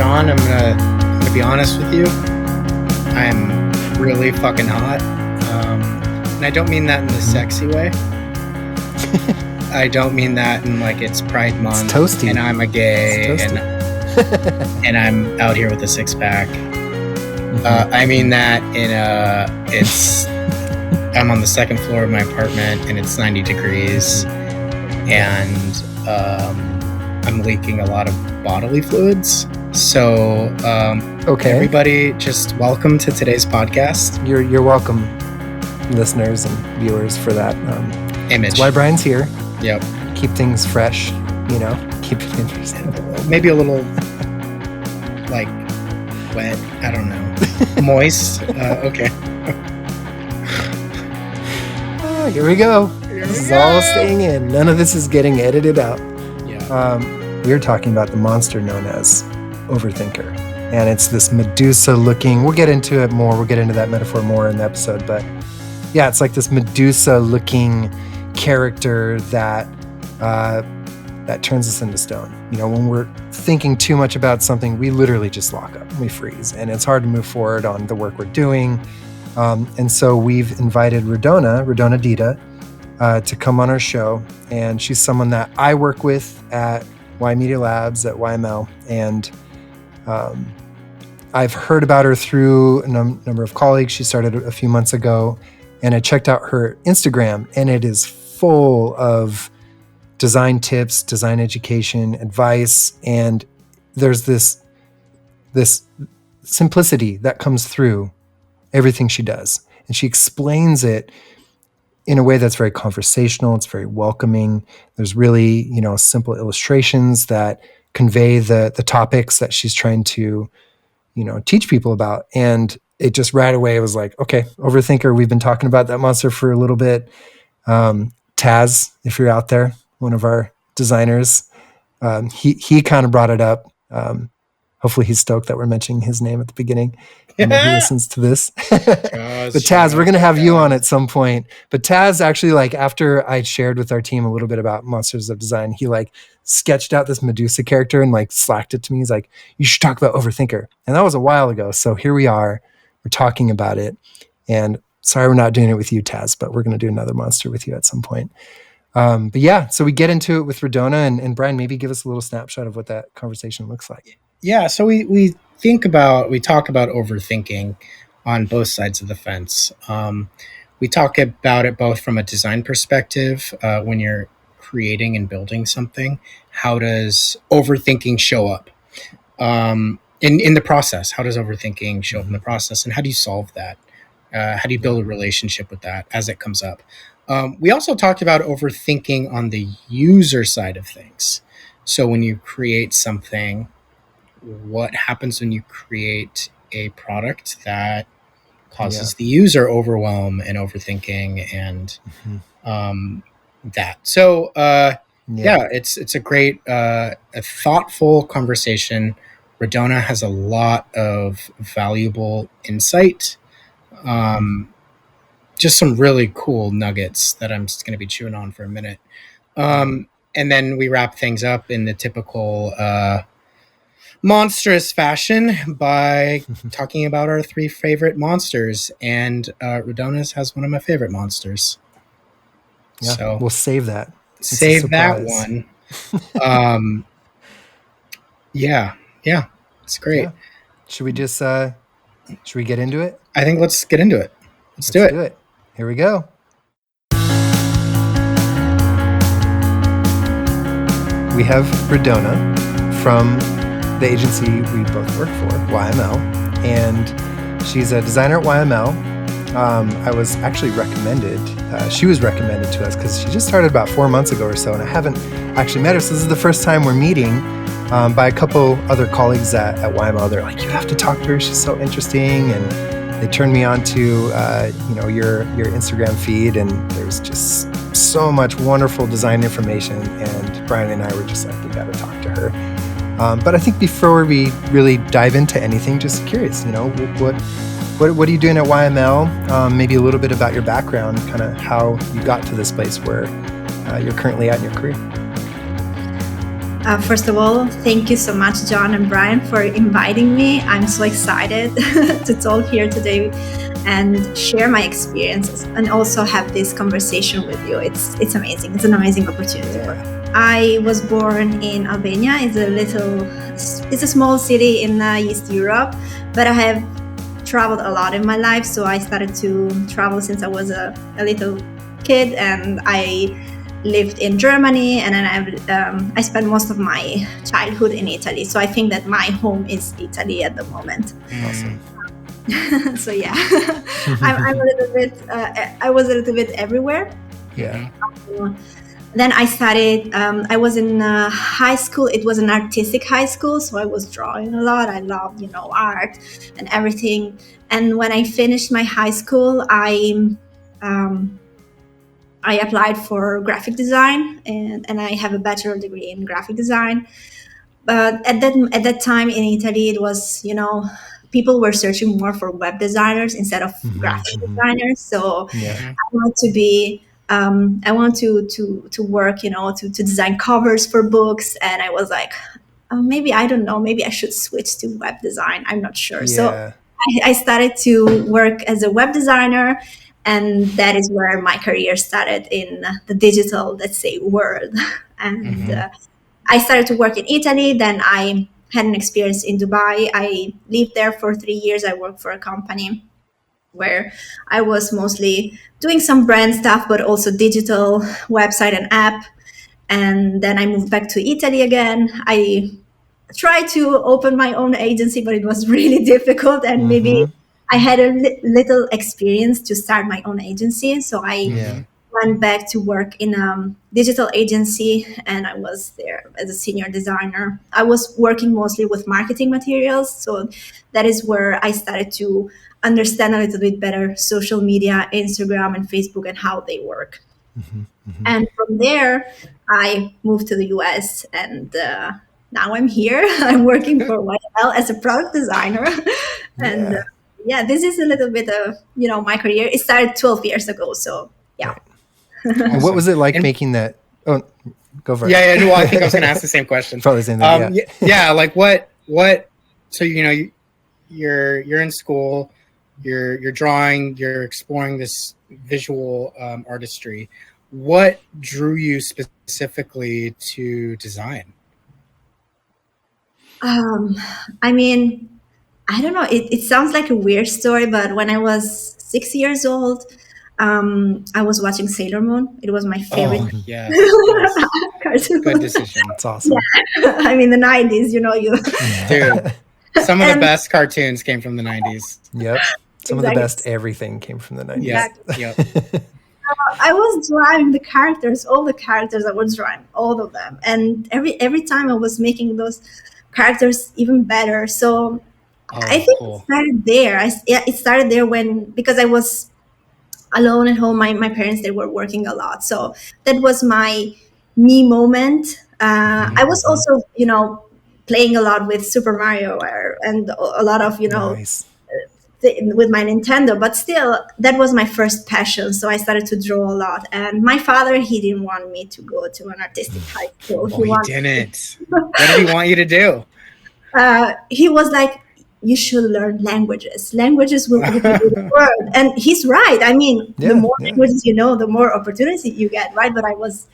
Sean, I'm gonna be honest with you. I'm really fucking hot, and I don't mean that in the sexy way. I don't mean that in like it's Pride Month, it's toasty, and I'm a gay, and I'm out here with a six pack. I mean that in it's I'm on the second floor of my apartment, and it's 90 degrees, and I'm leaking a lot of bodily fluids. So, okay, everybody, just welcome to today's podcast. You're welcome, listeners and viewers, for that image. That's why Brian's here. Yep. Keep things fresh, keep it interesting. Maybe a little like wet. I don't know. Moist. Okay. Oh, here we go. This is all staying in. None of this is getting edited out. Yeah. We are talking about the monster known as Overthinker. And it's this Medusa-looking, we'll get into it more, we'll get into that metaphor more in the episode, but yeah, it's like this Medusa-looking character that turns us into stone. When we're thinking too much about something, we literally just lock up, we freeze, and it's hard to move forward on the work we're doing. And so we've invited Redona Dida to come on our show, and she's someone that I work with at Y Media Labs at YML, and I've heard about her through a number of colleagues. She started a few months ago, and I checked out her Instagram, and it is full of design tips, design education, advice, and there's this simplicity that comes through everything she does. And she explains it in a way that's very conversational. It's very welcoming. There's really, simple illustrations that convey the topics that she's trying to, teach people about. And it just right away was like, okay, Overthinker, we've been talking about that monster for a little bit. Taz, if you're out there, one of our designers, he kind of brought it up. Hopefully he's stoked that we're mentioning his name at the beginning. He listens to this. But Taz, we're going to have you on at some point. But Taz actually, after I shared with our team a little bit about Monsters of Design, he sketched out this Medusa character and slacked it to me. He's like, you should talk about Overthinker. And that was a while ago. So here we are. We're talking about it. And sorry we're not doing it with you, Taz, but we're going to do another monster with you at some point. But yeah, so we get into it with Redona, and Brian, maybe give us a little snapshot of what that conversation looks like. Yeah, so we talk about overthinking on both sides of the fence. We talk about it both from a design perspective, when you're creating and building something. How does overthinking show up in the process? How does overthinking show up in the process, and how do you solve that? How do you build a relationship with that as it comes up? We also talked about overthinking on the user side of things. So when you create something, what happens when you create a product that causes the user overwhelm and overthinking and that. So it's a great, a thoughtful conversation. Redona has a lot of valuable insight. Just some really cool nuggets that I'm just going to be chewing on for a minute. And then we wrap things up in the typical monstrous fashion by talking about our 3 favorite monsters. And Redona's has one of my favorite monsters. Yeah, so we'll save that. Save that one. Yeah, it's great. Yeah. Should we just should we get into it? I think let's get into it. Let's do it. Here we go. We have Redona from the agency we both work for, YML, and she's a designer at YML. I was actually recommended, she was recommended to us because she just started about 4 months ago or so, and I haven't actually met her, so this is the first time we're meeting by a couple other colleagues at YML. They're like, you have to talk to her, she's so interesting, and they turned me on to your Instagram feed, and there's just so much wonderful design information, and Brian and I were just like, we got to talk to her. But I think before we really dive into anything, just curious, what are you doing at YML? Maybe a little bit about your background, kind of how you got to this place where you're currently at in your career. First of all, thank you so much, Jon and Bryan, for inviting me. I'm so excited to talk here today and share my experiences and also have this conversation with you. It's amazing. It's an amazing opportunity. I was born in Albania. It's a small city in East Europe, but I have traveled a lot in my life. So I started to travel since I was a little kid, and I lived in Germany, and then I spent most of my childhood in Italy. So I think that my home is Italy at the moment. Awesome. So yeah, I'm a little bit. I was a little bit everywhere. Yeah. Then I studied. I was in high school. It was an artistic high school, so I was drawing a lot. I loved, art and everything. And when I finished my high school, I applied for graphic design, and I have a bachelor degree in graphic design. But at that time in Italy, it was, people were searching more for web designers instead of graphic designers. So Yeah. I want to be, I want to work, to design covers for books. And I was like, oh, maybe, I don't know, maybe I should switch to web design. I'm not sure. So Yeah. I started to work as a web designer, and that is where my career started in the digital, let's say, world. And I started to work in Italy. Then I had an experience in Dubai. I lived there for 3 years. I worked for a company where I was mostly doing some brand stuff, but also digital website and app. And then I moved back to Italy again. I tried to open my own agency, but it was really difficult. And maybe I had a little experience to start my own agency. So I went back to work in a digital agency, and I was there as a senior designer. I was working mostly with marketing materials. So that is where I started to understand a little bit better social media, Instagram and Facebook, and how they work. And from there, I moved to the US, and now I'm here. I'm working for YL as a product designer. And yeah, this is a little bit of, my career. It started 12 years ago. So yeah. Right. And what was it like making that? Oh, go for it. Yeah. No, I think I was going to ask the same question. Probably the same thing. Yeah. Like what? So you're in school, you're drawing, you're exploring this visual artistry. What drew you specifically to design? I mean, I don't know. It sounds like a weird story, but when I was 6 years old, I was watching Sailor Moon. It was my favorite. Oh, yes. Cartoon. Good decision. That's awesome. Yeah. I mean, the 90s, Dude, some of the best cartoons came from the 90s. Yep. Some of the best everything came from the 90s. Exactly. Yep. I was drawing the characters, all the characters I was drawing, all of them. And every time I was making those characters even better. So I think cool. it started there. It started there because I was alone at home. My parents, they were working a lot. So that was my me moment. I was also, playing a lot with Super Mario and a lot of, Nice. with my Nintendo, but still that was my first passion. So I started to draw a lot. And my father, he didn't want me to go to an artistic high school. He didn't. What did he want you to do? He was like, you should learn languages. Languages will open you the world. And he's right. I mean, the more languages you know, the more opportunity you get, right? But I was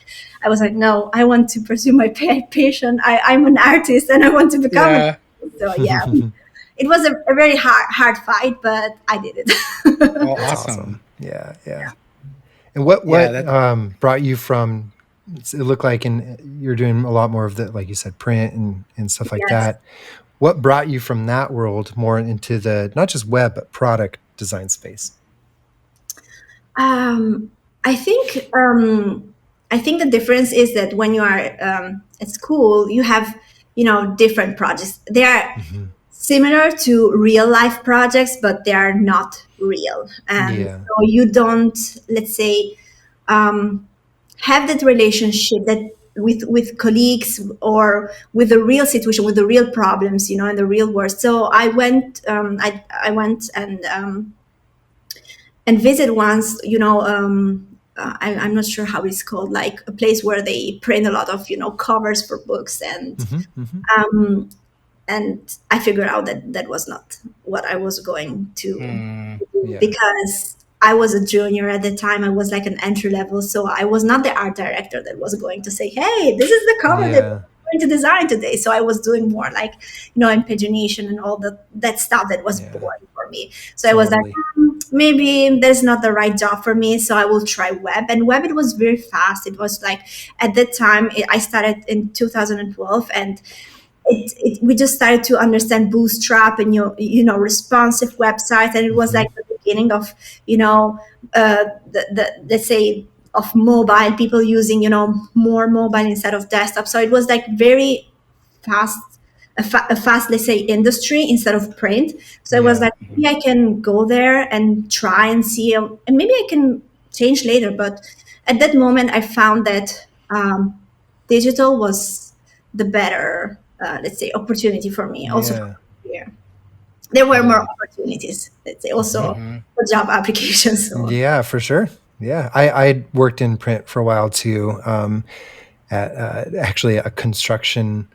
like, no, I want to pursue my passion. I'm an artist, and I want to become an artist. So yeah, it was a very hard fight, but I did it. Oh, awesome. Yeah. And what brought you from? It looked like, and you're doing a lot more of the, like you said, print and stuff like that. What brought you from that world more into the, not just web, but product design space? I think the difference is that when you are at school, you have, different projects. They are similar to real life projects, but they are not real. And so you don't, let's say, have that relationship that with colleagues or with the real situation, with the real problems, in the real world. So I went, I went and visit once, I'm not sure how it's called, like a place where they print a lot of covers for books, um, and I figured out that that was not what I was going to Mm, do, Yeah. because I was a junior at the time. I was like an entry level, so I was not the art director that was going to say, "Hey, this is the cover that Yeah. we're going to design today." So I was doing more like imagination and all that stuff that was Yeah. boring for me. So I was like, Totally. maybe that's not the right job for me. So I will try web. And web, it was very fast. It was like at that time, I started in 2012, and we just started to understand Bootstrap and responsive websites, and it was Hmm. like the beginning of the let's say of mobile, people using more mobile instead of desktop. So it was like very fast, a fast, let's say, industry instead of print. So it was Yeah. like, maybe I can go there and try and see, and maybe I can change later. But at that moment, I found that digital was the better, let's say, opportunity for me. Also, for Yeah. career. There were more Totally. opportunities, let's say, Hmm. also hmm for job applications. So Yeah, for sure. Yeah. I worked in print for a while too, at actually a construction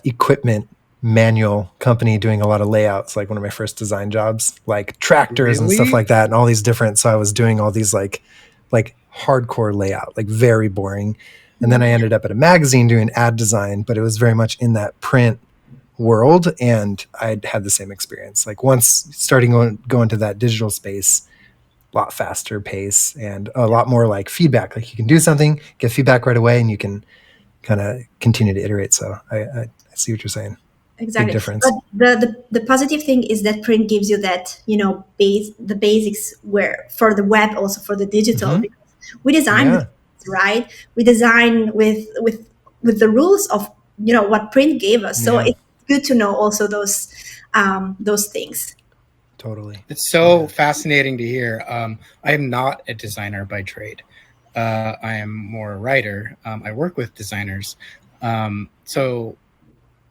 equipment manual company doing a lot of layouts, like one of my first design jobs, like tractors and stuff Really? like that, and all these different. So I was doing all these like hardcore layout, like very boring. And then I ended up at a magazine doing ad design, but it was very much in that print world. And I'd had the same experience. Like once starting going to that digital space, a lot faster pace and a lot more like feedback. Like you can do something, get feedback right away, and you can kind of continue to iterate. So I see what you're saying. Big exactly. But difference. the positive thing is that print gives you that, the basics, where for the web, also for the digital, Hmm. because we design with, Yeah, right? We design with the rules of, what print gave us. So yeah, it's good to know also those things. totally. It's so Yeah. fascinating to hear. I am not a designer by trade. I am more a writer. I work with designers. So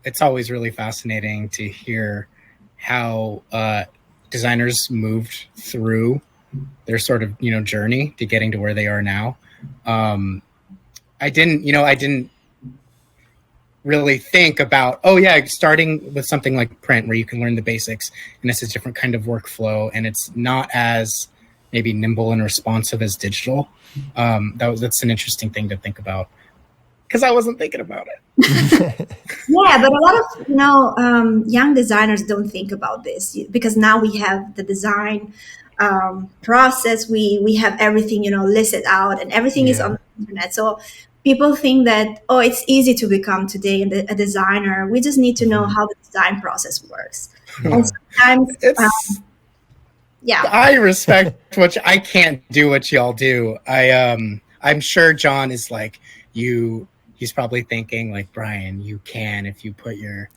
it's always really fascinating to hear how designers moved through their sort of journey to getting to where they are now. Um, I didn't really think about, oh yeah, starting with something like print where you can learn the basics and it's a different kind of workflow and it's not as maybe nimble and responsive as digital. That's an interesting thing to think about because I wasn't thinking about it. Yeah, but a lot of young designers don't think about this, because now we have the design process. We have everything listed out, and everything is on Yeah, the internet. So people think that, oh, it's easy to become today a designer. We just need to know hmm, how the design process works. And yeah, sometimes, It's yeah, I respect I can't do what y'all do. I'm sure Jon is like you. He's probably thinking like, Bryan, you can if you put your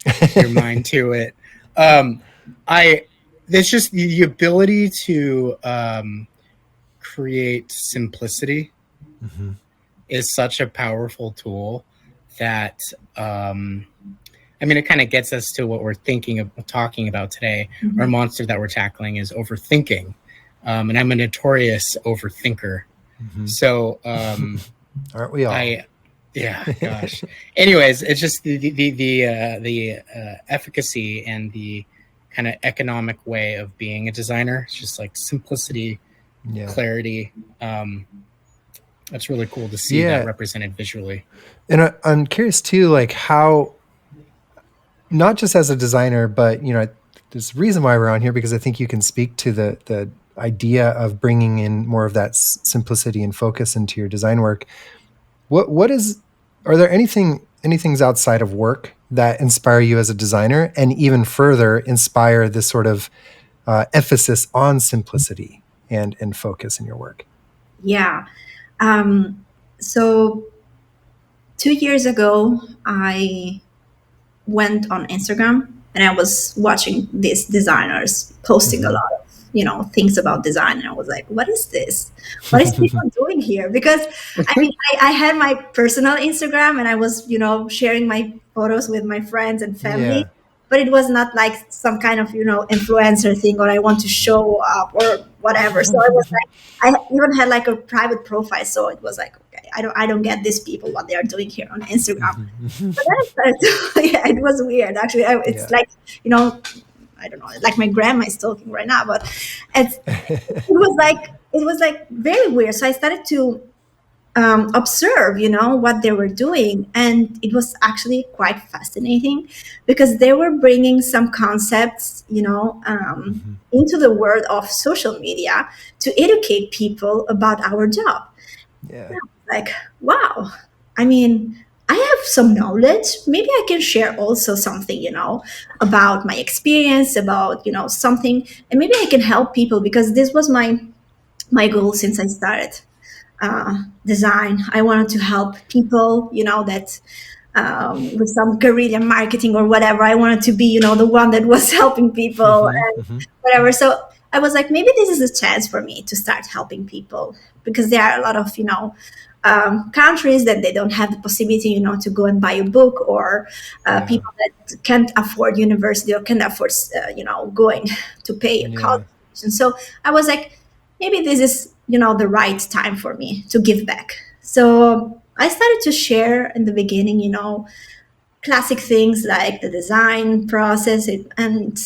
mind to it. Um, I there's just the ability to create simplicity hmm, is such a powerful tool that um, I mean, it kind of gets us to what we're thinking of talking about today. Our mhm, monster that we're tackling is overthinking. And I'm a notorious overthinker. hmm. So Aren't we all? I, yeah, gosh. Anyways, it's just the efficacy and the kind of economic way of being a designer. It's just like simplicity, Yeah, clarity. That's really cool to see that yeah. represented visually. And I'm curious too, like how, not just as a designer, but there's a reason why we're on here, because I think you can speak to the idea of bringing in more of that simplicity and focus into your design work. What is, are there any things outside of work that inspire you as a designer, and even further inspire this sort of emphasis on simplicity and focus in your work? yeah. Um, so 2 years ago, I went on Instagram, and I was watching these designers posting a Hmm. lot of things about design, and I was like, what is this? What is people doing here? Because I mean, I had my personal Instagram, and I was sharing my photos with my friends and family, Yeah. but it was not like some kind of, influencer thing, or I want to show up or whatever. So I was like, I even had like a private profile. So it was like, okay, I don't get these people, what they are doing here on Instagram. But then I started yeah, it was weird. Actually, it's Yeah. like, I don't know, like my grandma is talking right now, but it was like very weird. So I started to observe, what they were doing. And it was actually quite fascinating because they were bringing some concepts, into the world of social media to educate people about our job. Yeah. Like, wow, I mean, I have some knowledge. Maybe I can share also something, about my experience, about, something, and maybe I can help people because this was my goal since I started design. I wanted to help people, that with some guerrilla marketing or whatever. I wanted to be, the one that was helping people and whatever. So I was like, maybe this is a chance for me to start helping people because there are a lot of, countries that they don't have the possibility, to go and buy a book, or Yeah. people that can't afford university or can't afford, going to pay a college. Yeah. And so I was like, maybe this is, the right time for me to give back. So I started to share in the beginning, classic things like the design process, and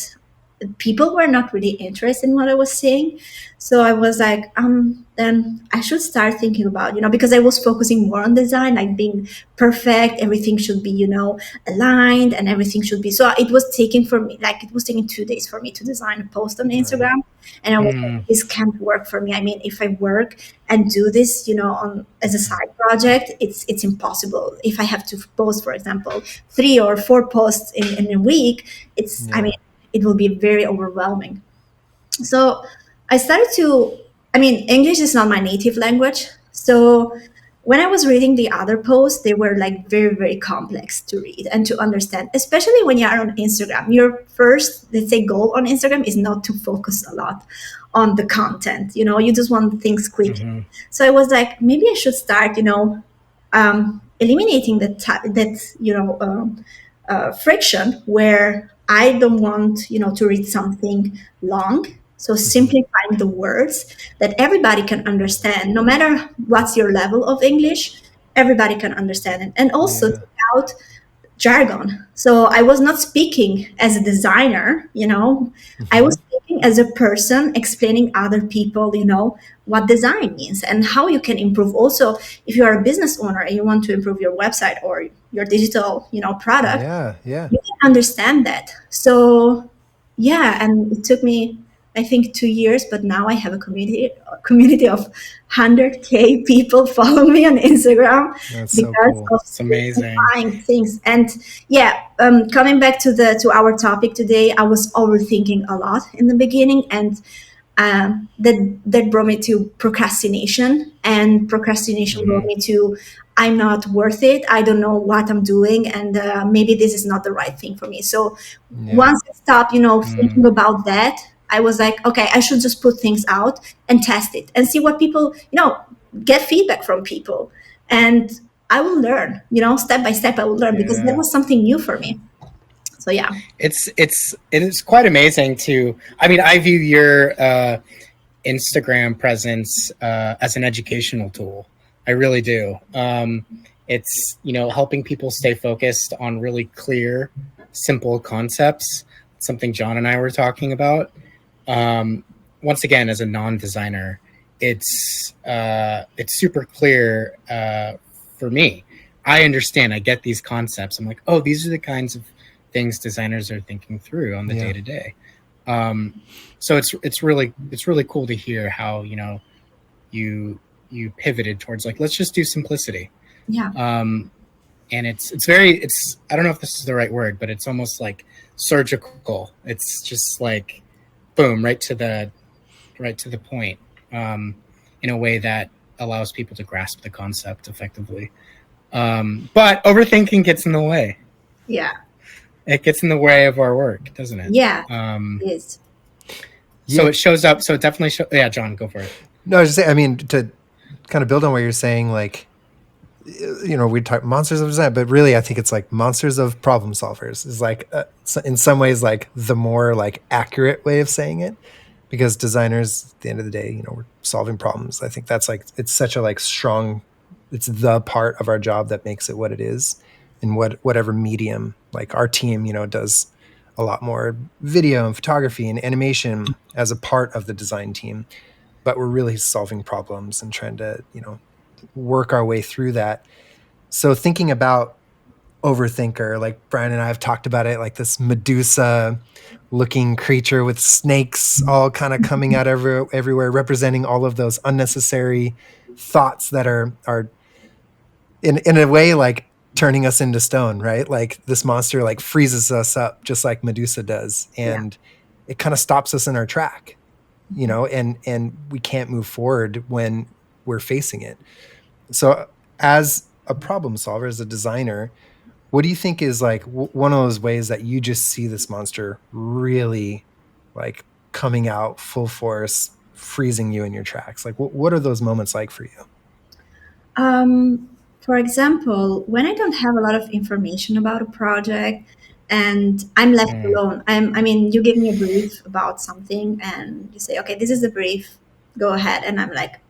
people were not really interested in what I was saying. So I was like, then I should start thinking about, because I was focusing more on design, like being perfect, everything should be, aligned, and everything should be. So it was taking for me, like it was taking 2 days for me to design a post on Right. Instagram. And I was like, Mm. this can't work for me. I mean, if I work and do this, on as a side project, it's impossible. If I have to post, for example, 3 or 4 posts in a week, I Yeah. mean, it will be very overwhelming. So I started to, I mean, English is not my native language. So when I was reading the other posts, they were like very, very complex to read and to understand, especially when you are on Instagram. Your first, let's say, goal on Instagram is not to focus a lot on the content. You just want things quick. Mhm. So I was like, maybe I should start, eliminating friction where I don't want, to read something long. So simplifying the words that everybody can understand, no matter what's your level of English, everybody can understand it. And also Yeah. take out jargon. So I was not speaking as a designer, I was speaking as a person explaining other people, what design means and how you can improve. Also, if you are a business owner and you want to improve your website or your digital, product, Yeah. Yeah. you can understand that. So yeah, and it took me, I think, 2 years, but now I have a community of 100K people follow me on Instagram That's so because cool. of It's amazing. simplifying things. And yeah, coming back to our topic today, I was overthinking a lot in the beginning, and that brought me to procrastination, and procrastination brought Mhm. me to I'm not worth it. I don't know what I'm doing, and maybe this is not the right thing for me. So Yeah. once I stopped, thinking Mm. about that, I was like, okay, I should just put things out and test it and see what people, get feedback from people, and I will learn. Step by step, I will learn because that Yeah. was something new for me. So yeah, It is quite amazing to. I mean, I view your Instagram presence as an educational tool. I really do. It's helping people stay focused on really clear, simple concepts. Something John and I were talking about. Um, Once again, as a non-designer, it's super clear for me. I understand. I get these concepts. I'm like, oh, these are the kinds of things designers are thinking through on the day Yeah. to day. So it's really cool to hear how you you pivoted towards like let's just do simplicity. yeah, Um, and it's I don't know if this is the right word, but it's almost like surgical. It's just like boom, right to the point, in a way that allows people to grasp the concept effectively. But overthinking gets in the way. yeah, It gets in the way of our work, doesn't it? yeah. Um, It is. so Yeah. it shows up. So it definitely shows. Yeah, John, go for it. No, I was just saying, I mean, to kind of build on what you're saying, like we talk monsters of design, but really I think it's like monsters of problem solvers is like in some ways like the more like accurate way of saying it, because designers at the end of the day, we're solving problems. I think that's like, it's such a like strong, it's the part of our job that makes it what it is in whatever medium. Like our team, does a lot more video and photography and animation as a part of the design team, but we're really solving problems and trying to, work our way through that. So thinking about Overthinker, like Brian and I have talked about it, like this Medusa looking creature with snakes all kind of coming out everywhere, representing all of those unnecessary thoughts that are in a way like turning us into stone, right? Like this monster like freezes us up just like Medusa does. And it kind of stops us in our track, and we can't move forward when we're facing it. So as a problem solver, as a designer, what do you think is like one of those ways that you just see this monster really like coming out full force, freezing you in your tracks? Like what are those moments like for you? For example, when I don't have a lot of information about a project and I'm left alone, I mean, you give me a brief about something and you say, okay, this is the brief, go ahead. And I'm like,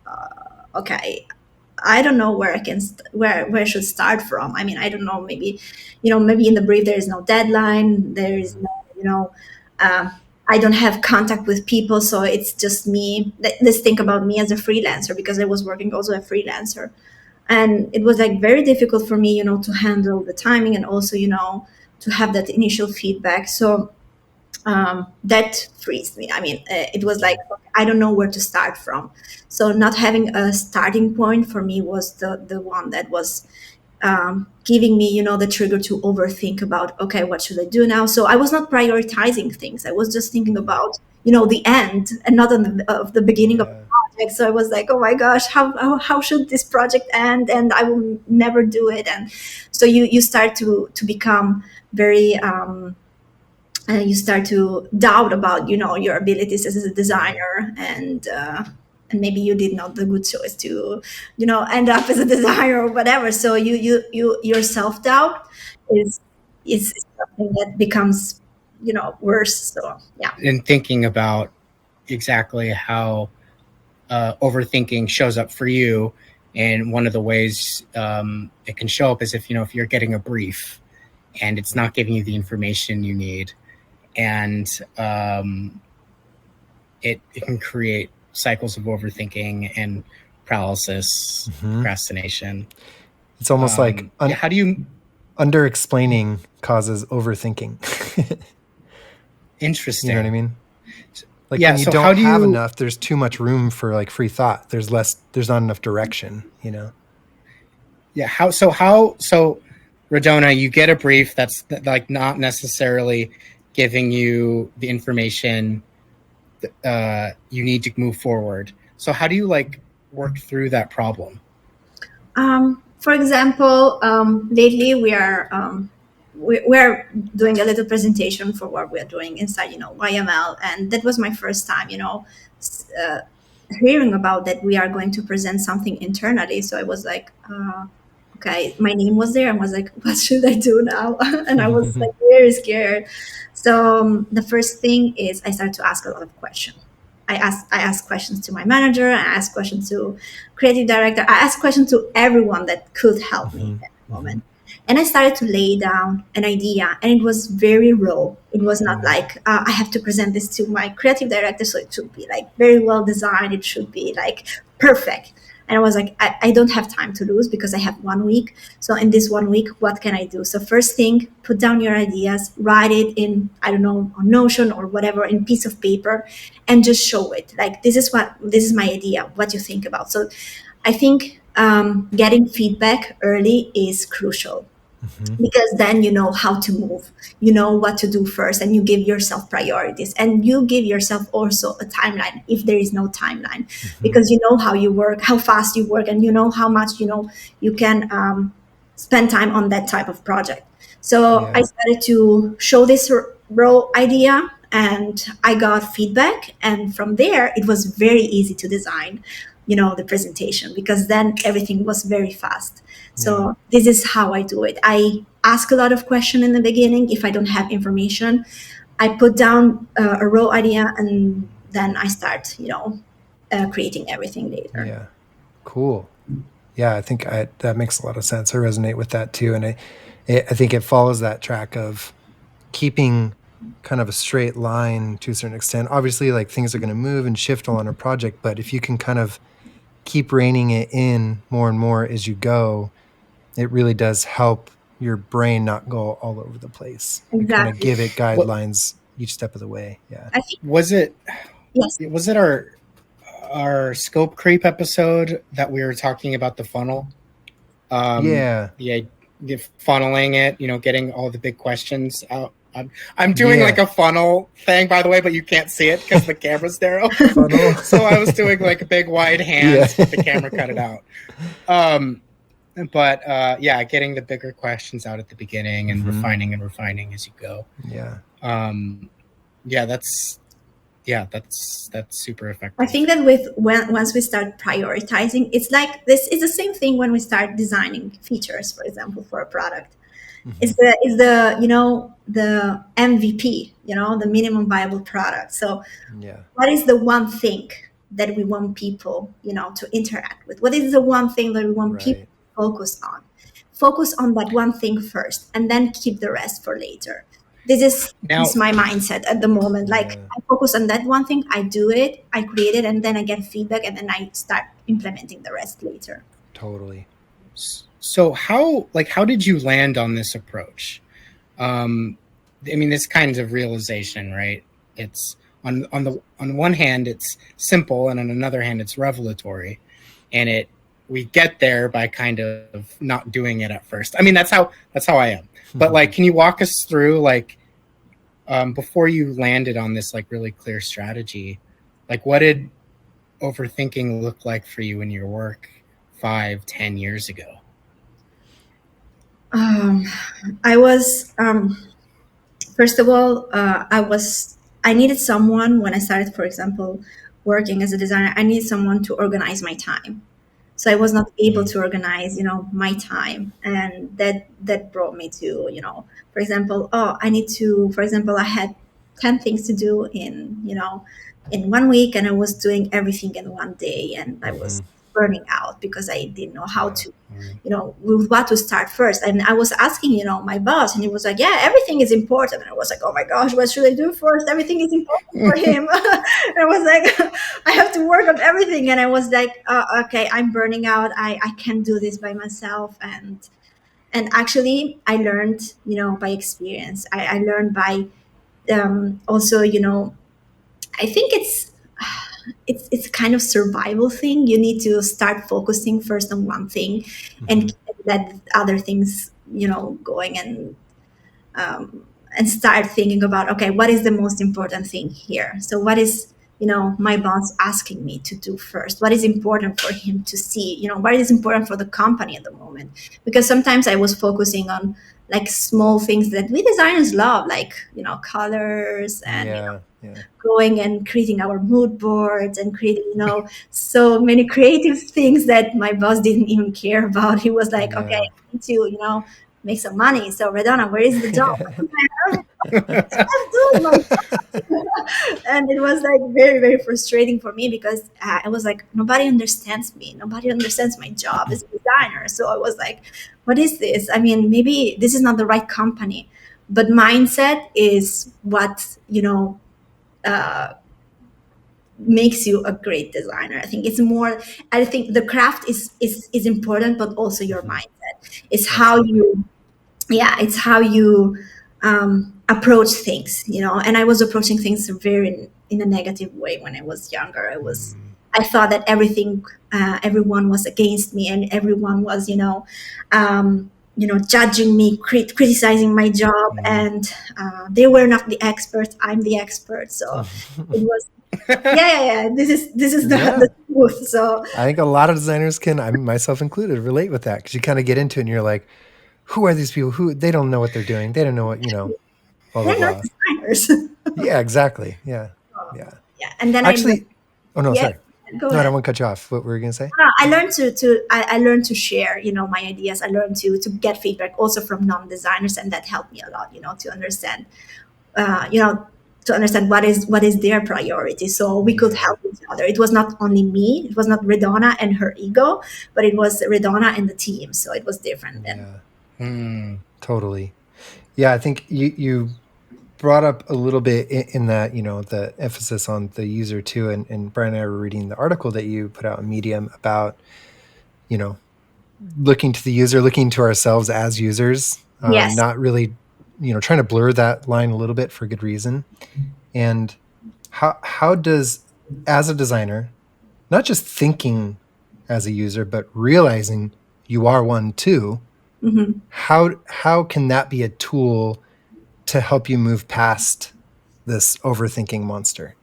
okay, I don't know where I can where I should start from. I mean, I don't know. Maybe, maybe in the brief there is no deadline. There is no, I don't have contact with people, so it's just me. Let's think about me as a freelancer because I was working also a freelancer, and it was like very difficult for me, to handle the timing and also, to have that initial feedback. So that frees me. I mean, it was like I don't know where to start from. So not having a starting point for me was the one that was giving me, the trigger to overthink about, okay, what should I do now? So I was not prioritizing things. I was just thinking about, the end and not on the beginning of the project. So I was like, oh my gosh, how should this project end? And I will never do it. And so you start to become very you start to doubt about your abilities as a designer, and maybe you did not the good choice to end up as a designer or whatever. So your self-doubt is is something that becomes worse. So yeah. In thinking about exactly how overthinking shows up for you, and one of the ways it can show up is if you're getting a brief and it's not giving you the information you need, and it can create cycles of overthinking and paralysis, procrastination. It's almost like how do you under explaining causes overthinking? Interesting. You know what I mean? Like when you don't have enough, there's too much room for like free thought. There's not enough direction, Yeah. So Redona, you get a brief that's like not necessarily giving you the information you need to move forward. So how do you like work through that problem? For example, lately we're doing a little presentation for what we're doing inside, YML, and that was my first time, hearing about that we are going to present something internally. So I was like, okay, my name was there. I was like, what should I do now? And I was like very scared. So the first thing is I started to ask a lot of questions. I asked questions to my manager. I asked questions to creative director. I asked questions to everyone that could help me at the moment. And I started to lay down an idea, and it was very raw. It was not like I have to present this to my creative director, so it should be like very well designed. It should be like perfect. And I was like, I don't have time to lose because I have 1 week. So in this 1 week, what can I do? So first thing, put down your ideas, write it in, I don't know, on Notion or whatever, in piece of paper, and just show it. Like, this is my idea, what you think about. So I think getting feedback early is crucial. Because then you know how to move, you know what to do first, and you give yourself priorities, and you give yourself also a timeline if there is no timeline, because you know how you work, how fast you work, and you know how much you can spend time on that type of project. So I started to show this raw idea, and I got feedback, and from there it was very easy to design. the presentation, because then everything was very fast. So this is how I do it. I ask a lot of questions in the beginning. If I don't have information, I put down a raw idea, and then I start, creating everything later. Yeah. Cool. Yeah, I think that makes a lot of sense. I resonate with that too, and I think it follows that track of keeping kind of a straight line to a certain extent. Obviously, like things are going to move and shift on a project, but if you can kind of keep reining it in more and more as you go, it really does help your brain not go all over the place. You kind of Exactly. give it What guidelines each step of the way. Yeah. I think, was it? yes, Was it our scope creep episode that we were talking about the funnel? Yeah. The funneling it, getting all the big questions out. I'm doing Yeah. like a funnel thing, by the way, but you can't see it because the camera's narrow. Funnel. So I was doing like a big wide hands, but the camera cut it out. But yeah, getting the bigger questions out at the beginning and refining as you go. Yeah. Yeah, that's super effective. I think that once we start prioritizing, it's like this is the same thing when we start designing features, for example, for a product. Is the the MVP, the minimum viable product. So Yeah. what is the one thing that we want people, to interact with? What is the one thing that we want people Right. to focus on? Focus on that one thing first, and then keep the rest for later. This is my mindset at the moment. Like, Yeah. I focus on that one thing, I do it, I create it, and then I get feedback, and then I start implementing the rest later. Totally. So how did you land on this approach? I mean, this kind of realization, right? It's on one hand, it's simple, and on another hand, it's revelatory, and we get there by kind of not doing it at first. I mean, that's how I am. But like, can you walk us through like before you landed on this like really clear strategy, like what did overthinking look like for you in your work 5-10 years ago? I was first of all, I needed someone when I started, for example, working as a designer. I needed someone to organize my time. So I was not able to organize, my time, and that brought me to, for example, I need to, for example, I had 10 things to do in 1 week, and I was doing everything in one day, and I was burning out because I didn't know how to, with what to start first. And I was asking, my boss, and he was like, yeah, everything is important. And I was like, oh my gosh, what should I do first? Everything is important for him. And I was like, I have to work on everything. And I was like, okay, I'm burning out. I can't do this by myself. And actually I learned, by experience. I learned by also, I think it's kind of survival thing. You need to start focusing first on one thing and let other things, going, and start thinking about, okay, what is the most important thing here? So what is, my boss asking me to do first? What is important for him to see? What is important for the company at the moment? Because sometimes I was focusing on like small things that we designers love, like, colors and going and creating our mood boards and creating, so many creative things that my boss didn't even care about. He was like, okay, I need to, make some money. So Redona, where is the job? I'm doing my job. And it was like very, very frustrating for me because I was like, nobody understands me. Nobody understands my job as a designer. So I was like, what is this? I mean, maybe this is not the right company. But mindset is what, makes you a great designer. I think it's more, I think the craft is important, but also your mindset. It's how you, it's how you approach things, and I was approaching things very in a negative way when I was younger. I thought that everyone was against me, and everyone was, judging me, criticizing my job, and they were not the experts. I'm the expert. So it was, yeah. This is the truth. So I think a lot of designers can, I myself included, relate with that, because you kind of get into it and you're like, who are these people? Who, they don't know what they're doing. They don't know what, blah, blah, they're not blah. designers. Yeah, exactly. Yeah. Yeah. And then Actually, oh no, yeah, sorry. Go No, I don't ahead. want to cut you off. What were you going to say? I learned I learned to share, my ideas. I learned to get feedback also from non-designers, and that helped me a lot, to understand, uh, you know, what is their priority, so we could Yeah. help each other. It was not only me. It was not Redona and her ego, but it was Redona and the team. So it was different then. Yeah. Hmm. Totally. Yeah, I think you brought up a little bit in that, the emphasis on the user too. And Brian and I were reading the article that you put out in Medium about, you know, looking to the user, looking to ourselves as users, Yes. not really, trying to blur that line a little bit for good reason. And how does, as a designer, not just thinking as a user, but realizing you are one too, Hmm. how can that be a tool to help you move past this overthinking monster?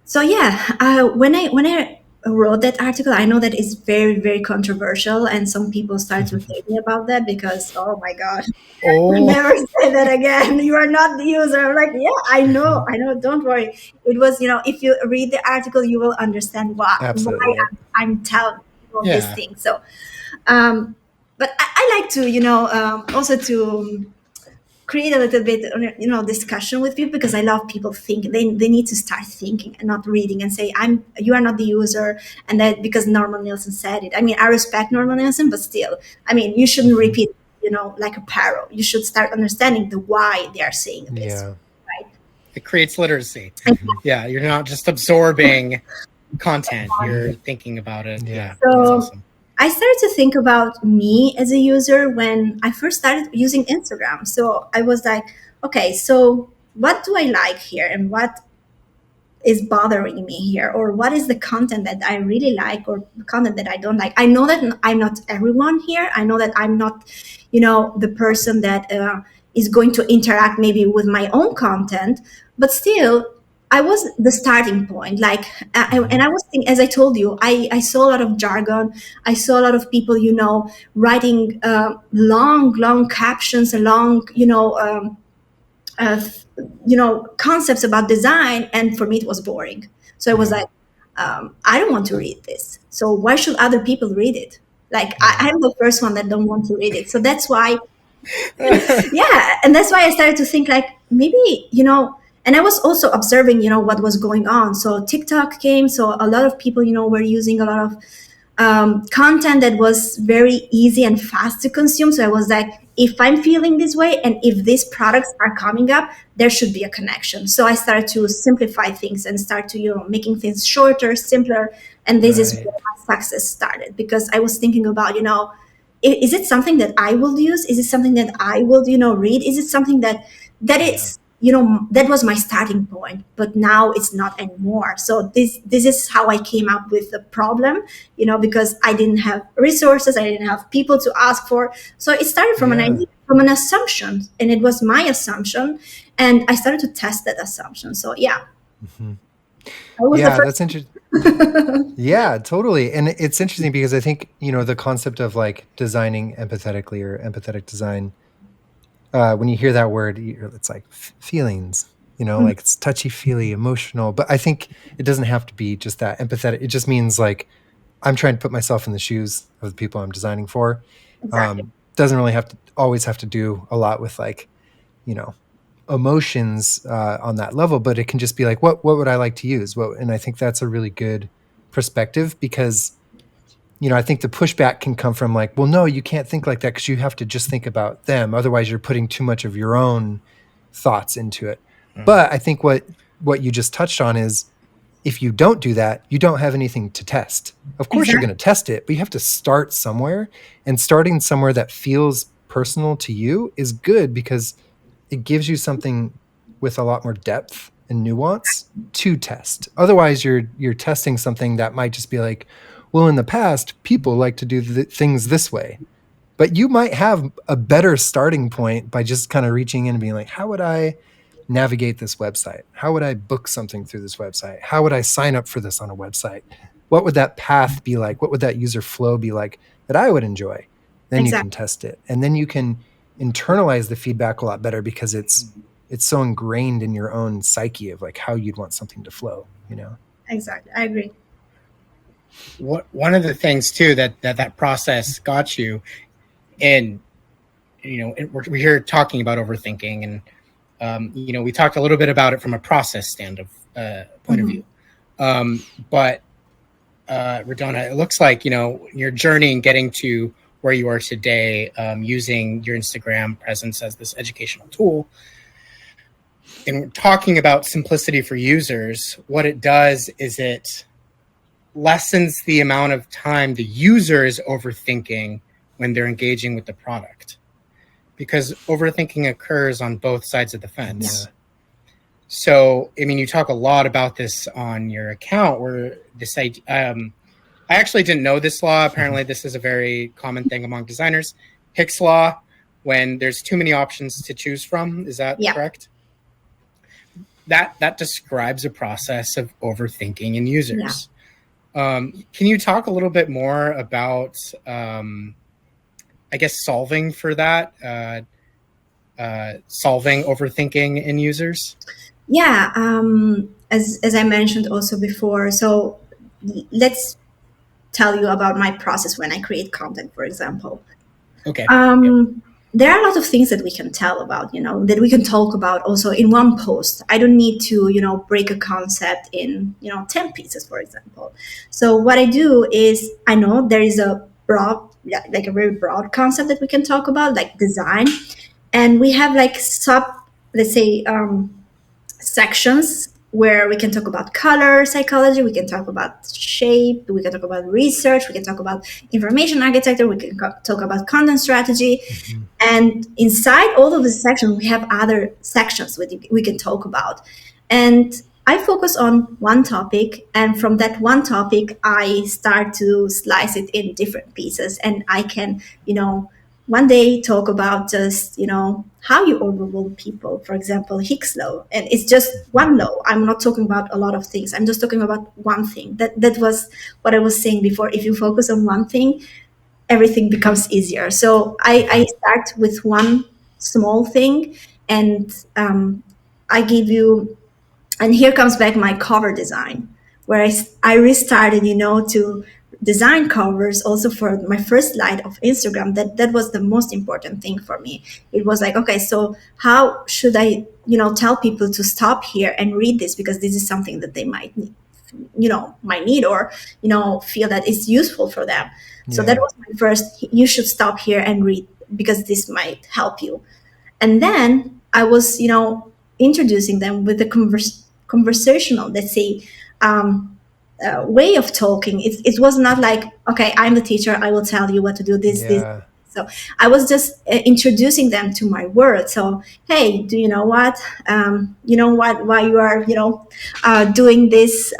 So yeah, when I wrote that article, I know that it's very very controversial, and some people start to hate me about that because, oh my god, Oh, never say that again. You are not the user. I'm like, yeah, Mhm. I know. Don't worry. It was, if you read the article, you will understand why Absolutely. Yep. I'm telling this yeah. thing. So, um, but I like to, also to create a little bit, discussion with people, because I love people thinking. They need to start thinking and not reading and say, you are not the user, and that because Norman Nielsen said it. I mean, I respect Norman Nielsen, but still, I mean, you shouldn't Mhm. repeat, like a parrot. You should start understanding the why they are saying this, Yeah. right? It creates literacy. Mhm. Yeah, you're not just absorbing content, you're thinking about it. Yeah. Yeah, that's So awesome. I started to think about me as a user when I first started using Instagram. So I was like, okay, so what do I like here, and what is bothering me here, or what is the content that I really like, or the content that I don't like. I know that I'm not everyone here. I know that I'm not, the person that is going to interact maybe with my own content, but still, I was the starting point. Like, and Mhm. I was thinking, as I told you, I saw a lot of jargon. I saw a lot of people, writing long captions, and long, uh, concepts about design, and for me it was boring. So I was Yeah. like, I don't want to read this, so why should other people read it? Like, Yeah. I'm the first one that don't want to read it. So that's why, yeah, and that's why I started to think, like, maybe, and I was also observing, what was going on. So TikTok came, so a lot of people, were using a lot of content that was very easy and fast to consume. So I was like, if I'm feeling this way, and if these products are coming up, there should be a connection. So I started to simplify things and start to, making things shorter, simpler. And this is Right. where my success started, because I was thinking about, is it something that I will use? Is it something that I will, read? Is it something that Yeah. it's, that was my starting point, but now it's not anymore. So this is how I came up with the problem, because I didn't have resources, I didn't have people to ask for. So it started from an Yeah. idea, from an assumption, and it was my assumption, and I started to test that assumption. So yeah, Mhm. I was the Yeah, first. that's interesting. Yeah, totally. And it's interesting because I think, the concept of like designing empathetically or empathetic design, when you hear that word, it's like feelings, Mhm. like it's touchy feely, emotional. But I think it doesn't have to be just that empathetic. It just means like I'm trying to put myself in the shoes of the people I'm designing for. Exactly. Doesn't really have to always have to do a lot with like, you know, emotions on that level, but it can just be like, what would I like to use? And I think that's a really good perspective because, I think the pushback can come from like, well, no, you can't think like that because you have to just think about them. Otherwise, you're putting too much of your own thoughts into it. Mm. But I think what you just touched on is if you don't do that, you don't have anything to test. Of course, you're going Exactly. to test it, but you have to start somewhere. And starting somewhere that feels personal to you is good because it gives you something with a lot more depth and nuance to test. Otherwise, you're testing something that might just be like, well, in the past, people like to do things this way. But you might have a better starting point by just kind of reaching in and being like, how would I navigate this website? How would I book something through this website? How would I sign up for this on a website? What would that path be like? What would that user flow be like that I would enjoy? Then you can Exactly. test it. And then you can internalize the feedback a lot better because it's so ingrained in your own psyche of like how you'd want something to flow. exactly. I agree. One of the things too that process got you, and we're here talking about overthinking, and we talked a little bit about it from a process point of Mm-hmm. view. But Redona, it looks like your journey in getting to where you are today, using your Instagram presence as this educational tool, and talking about simplicity for users. What it does is it lessens the amount of time the user is overthinking when they're engaging with the product, because overthinking occurs on both sides of the fence. Yeah. So, I mean, you talk a lot about this on your account, where this idea, I actually didn't know this law. Apparently, this is a very common thing among designers. Hicks law, when there's too many options to choose from. Is that Yeah. correct? That describes a process of overthinking in Yeah. users. Can you talk a little bit more about, I guess, solving for that, solving overthinking in users? Yeah. As I mentioned also before, so let's tell you about my process when I create content, for example. Okay. Yep. There are a lot of things that we can tell about, that we can talk about also in one post. I don't need to, break a concept in, 10 pieces, for example. So what I do is, I know there is a broad, yeah, like a very broad concept that we can talk about, like design. And we have like let's say, sections where we can talk about color psychology, we can talk about shape, we can talk about research, we can talk about information architecture, we can talk about content strategy. Mm-hmm. And inside all of the sections, we have other sections we can talk about. And I focus on one topic, and from that one topic, I start to slice it in different pieces. And I can, one day talk about just, how you overwhelm people, for example, Hicks law. And it's just one law. I'm not talking about a lot of things. I'm just talking about one thing. That was what I was saying before. If you focus on one thing, everything becomes easier. So I start with one small thing, and I give you, and here comes back my cover design, where I restarted, to design covers also for my first slide of Instagram. That was the most important thing for me. It was like, okay, so how should I, tell people to stop here and read this, because this is something that they might need, might need, or feel that it's useful for them. So that Yeah. was my first, you should stop here and read, because this might help you. And then I was, introducing them with a conversational, let's say, way of talking. It was not like, okay, I'm the teacher, I will tell you what to do, this. Yeah. So I was just introducing them to my work. So, hey, do you know what? Why you are, doing this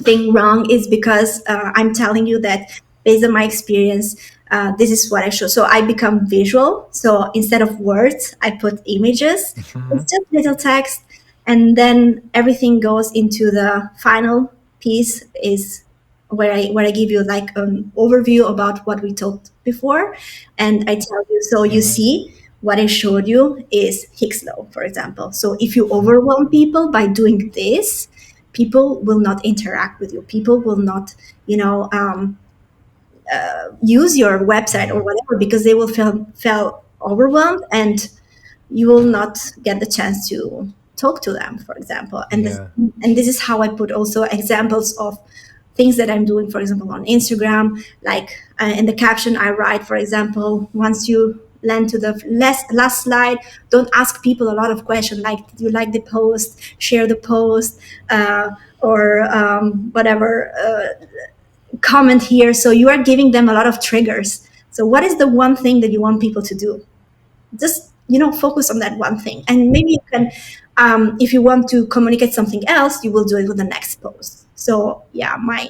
thing wrong is because I'm telling you that based on my experience, this is what I show. So I become visual. So instead of words, I put images. Mm-hmm. It's just little text, and then everything goes into the final piece is where I give you like an overview about what we talked before, and I tell you. So you see, what I showed you is Hicks law, for example. So if you overwhelm people by doing this, people will not interact with you. People will not, use your website or Yeah. whatever, because they will feel overwhelmed, and you will not get the chance to talk to them, for example. Yeah. And this is how I put also examples of things that I'm doing, for example, on Instagram. Like in the caption, I write, for example, once you land to the last slide, don't ask people a lot of questions like, did you like the post, share the post, or whatever, comment here. So you are giving them a lot of triggers. So what is the one thing that you want people to do? Just, focus on that one thing, and maybe you can, if you want to communicate something else, you will do it with the next post. So yeah, my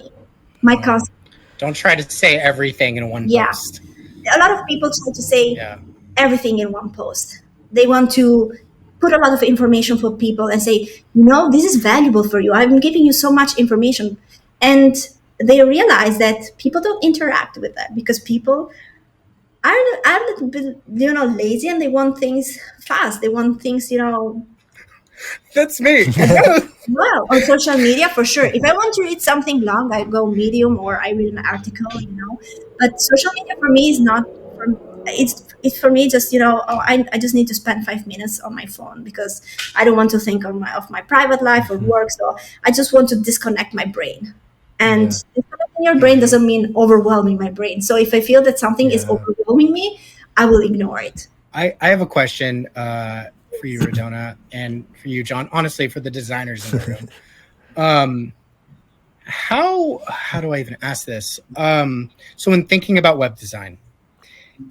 Wow. concept. Don't try to say everything in one Yeah, post. a lot of people try to say Yeah. everything in one post. They want to put a lot of information for people and say, this is valuable for you, I'm giving you so much information. And they realize that people don't interact with that, because people are a little bit, lazy, and they want things fast. They want things, That's me. Well, on social media for sure. If I want to read something long, I go Medium or I read an article. But social media for me is not for it's for me just oh, I just need to spend 5 minutes on my phone because I don't want to think of my private life or Mhm. work. So I just want to disconnect my brain. And Yeah. disconnecting your brain doesn't mean overwhelming my brain. So if I feel that something is Yeah. overwhelming me, I will ignore it. I have a question for you, Redona, and for you, Jon. Honestly, for the designers in the room, um, how do I even ask this? So, in thinking about web design,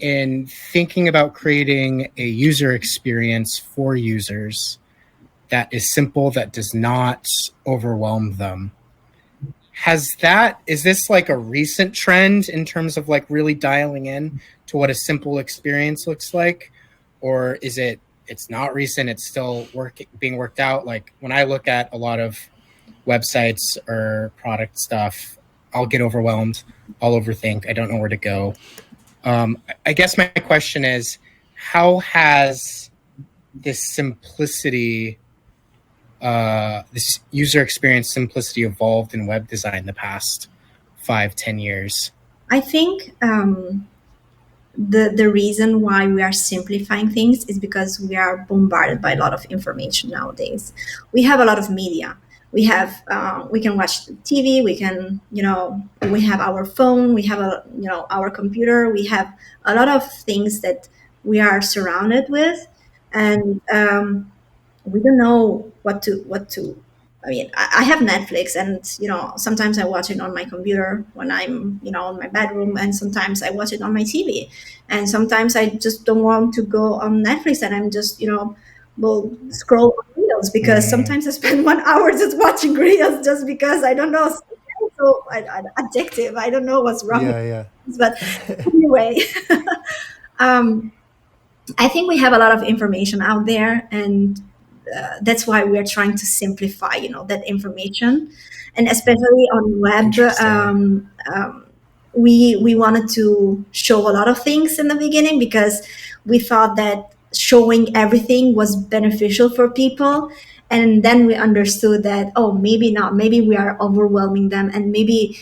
in thinking about creating a user experience for users that is simple, that does not overwhelm them, is this like a recent trend in terms of like really dialing in to what a simple experience looks like, or is it's not recent, it's still being worked out? Like when I look at a lot of websites or product stuff, I'll get overwhelmed, I'll overthink, I don't know where to go. I guess my question is, how has this simplicity, this user experience simplicity evolved in web design the past 5, 10 years? I think the reason why we are simplifying things is because we are bombarded by a lot of information nowadays. We have a lot of media. We can watch TV. We have our phone. We have our computer. We have a lot of things that we are surrounded with, and we don't know what to. I mean, I have Netflix, and sometimes I watch it on my computer when I'm in my bedroom, and sometimes I watch it on my TV, and sometimes I just don't want to go on Netflix, and I'm just will scroll on reels because Mm, sometimes I spend 1 hour just watching reels just because I don't know. So addictive. I don't know what's wrong with Yeah, yeah. this, but anyway. um, I think we have a lot of information out there, and that's why we are trying to simplify, that information, and especially on web. interesting. We wanted to show a lot of things in the beginning because we thought that showing everything was beneficial for people, and then we understood that maybe not. Maybe we are overwhelming them, and maybe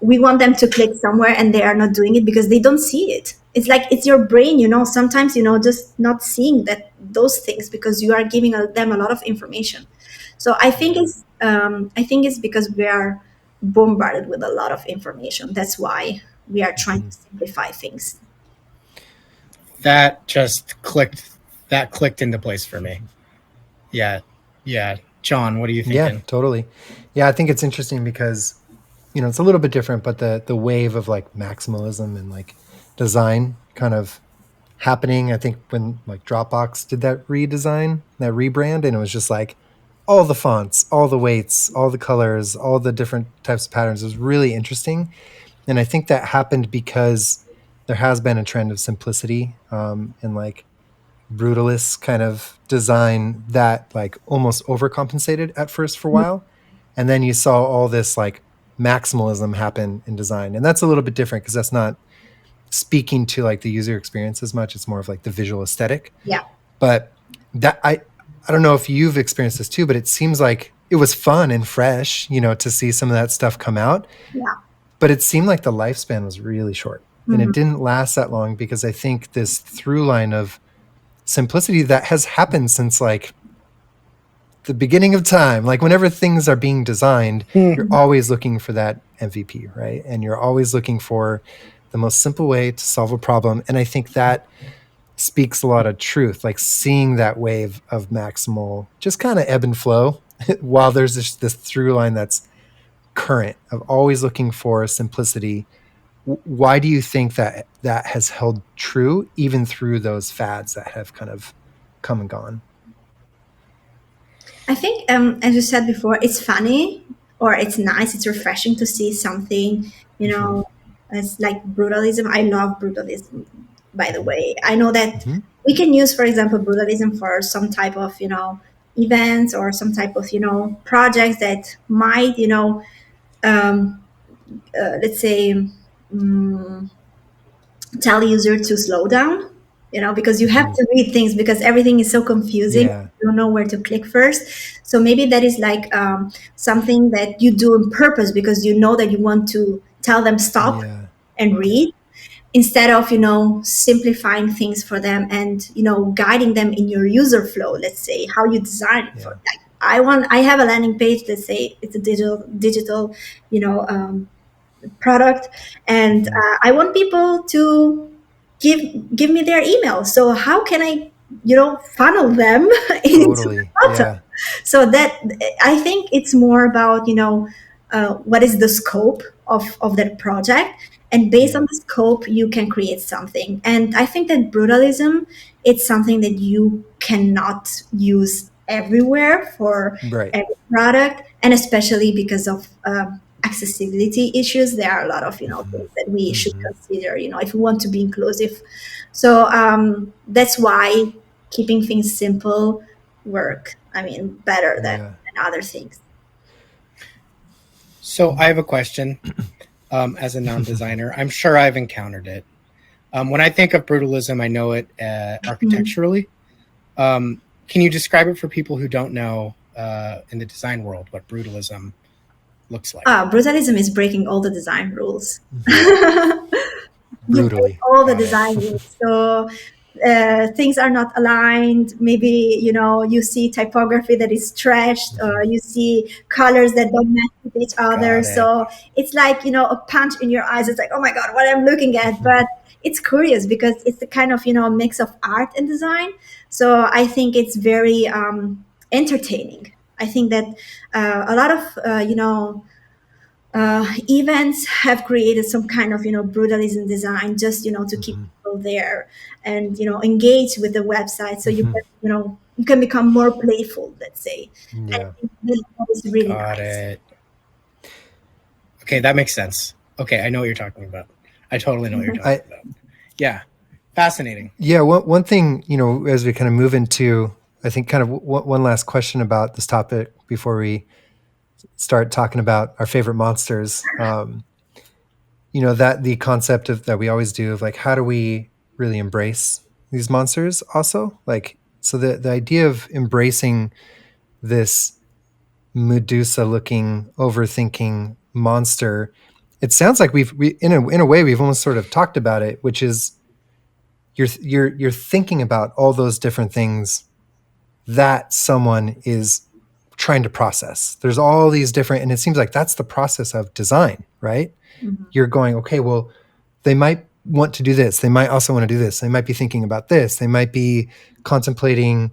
we want them to click somewhere and they are not doing it because they don't see it. It's like it's your brain, sometimes just not seeing that those things because you are giving them a lot of information. So Yeah. I think it's because we are bombarded with a lot of information. That's why we are trying to Mhm. simplify things. That just clicked. That clicked into place for me. Yeah. Yeah. Jon, what are you Yeah, thinking? totally. Yeah, I think it's interesting because it's a little bit different, but the wave of like maximalism and like design kind of happening. I think when like Dropbox did that redesign, that rebrand, and it was just like all the fonts, all the weights, all the colors, all the different types of patterns. It was really interesting, and I think that happened because there has been a trend of simplicity and like brutalist kind of design that like almost overcompensated at first for a while, and then you saw all this like maximalism happen in design, and that's a little bit different because that's not speaking to like the user experience as much. It's more of like the visual aesthetic. Yeah, But that I don't know if you've experienced this too, but it seems like it was fun and fresh, to see some of that stuff come out. yeah. But it seemed like the lifespan was really short. And it Mhm. didn't last that long because I think this through line of simplicity that has happened since like the beginning of time, like whenever things are being designed, Hmm. you're always looking for that MVP, right? And you're always looking for the most simple way to solve a problem. And I think that speaks a lot of truth, like seeing that wave of maximal just kind of ebb and flow while there's this through line that's current of always looking for simplicity. Why do you think that that has held true even through those fads that have kind of come and gone? I think, as you said before, it's funny or it's nice, it's refreshing to see something, you Hmm. know, it's like brutalism. I love brutalism, by the way. I know that Hmm. we can use, for example, brutalism for some type of, events or some type of, projects that might, um, let's say, tell user to slow down. because you have to read things because everything is so confusing. Yeah. You don't know where to click first. So maybe that is like something that you do on purpose because you know that you want to tell them stop Yeah. and read, instead of simplifying things for them and guiding them in your user flow. Let's say how you design it for, Yeah. like, I have a landing page. Let's say it's a digital you know um, product, and I want people to give me their email. So how can I funnel them into the Totally. bottom? Yeah. So that, I think it's more about what is the scope of that project, and based on Yeah. the scope you can create something. And I think that brutalism, it's something that you cannot use everywhere for Right. every product, and especially because of accessibility issues. There are a lot of things that we should Hmm. consider if we want to be inclusive. So that's why keeping things simple work, I mean, better Yeah. than other things. So I have a question. As a non-designer, I'm sure I've encountered it. When I think of brutalism, I know it Mhm. architecturally. Can you describe it for people who don't know in the design world what brutalism looks like? Brutalism is breaking all the design rules. You break Brutally. all the Got it. design rules. So things are not aligned. Maybe you see typography that is trashed, or you see colors that don't match with each other. Got it. So it's like a punch in your eyes. It's like, oh my god, what I'm looking at. But it's curious because it's the kind of mix of art and design. So I think it's very entertaining. I think that a lot of events have created some kind of brutalism design, just to keep Hmm. people there and engage with the website, so you Hmm. can you can become more playful, let's say. And Yeah. I think that is really Got nice. it. Okay, that makes sense. Okay, I know what you're talking about. I totally know what you're talking I about. Yeah, fascinating. Yeah. One thing, as we kind of move into, I think, kind of one last question about this topic before we start talking about our favorite monsters. That the concept of that we always do of like, how do we really embrace these monsters also? Like, so the idea of embracing this Medusa looking overthinking monster, it sounds like we in a way we've almost sort of talked about it, which is you're thinking about all those different things that someone is trying to process. There's all these different, and it seems like that's the process of design, right? Mhm. You're going, okay, well, they might want to do this. They might also want to do this. They might be thinking about this. They might be contemplating,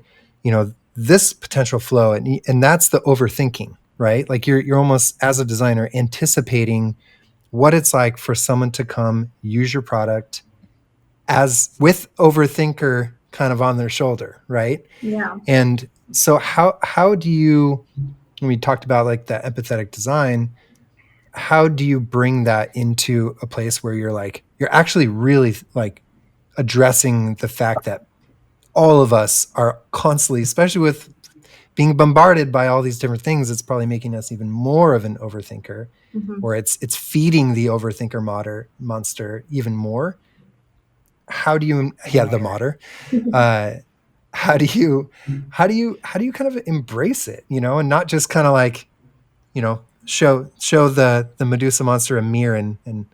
this potential flow, and that's the overthinking, right? Like you're almost, as a designer, anticipating what it's like for someone to come use your product as with overthinker kind of on their shoulder, right? Yeah. And so how do you, when we talked about like that empathetic design, how do you bring that into a place where you're actually really like addressing the fact that all of us are constantly, especially with being bombarded by all these different things, it's probably making us even more of an overthinker, Mhm. or it's feeding the overthinker monster even more. How do you, The yeah, the modder. modder, uh how do you kind of embrace it, and not just kind of like, show the Medusa monster a mirror and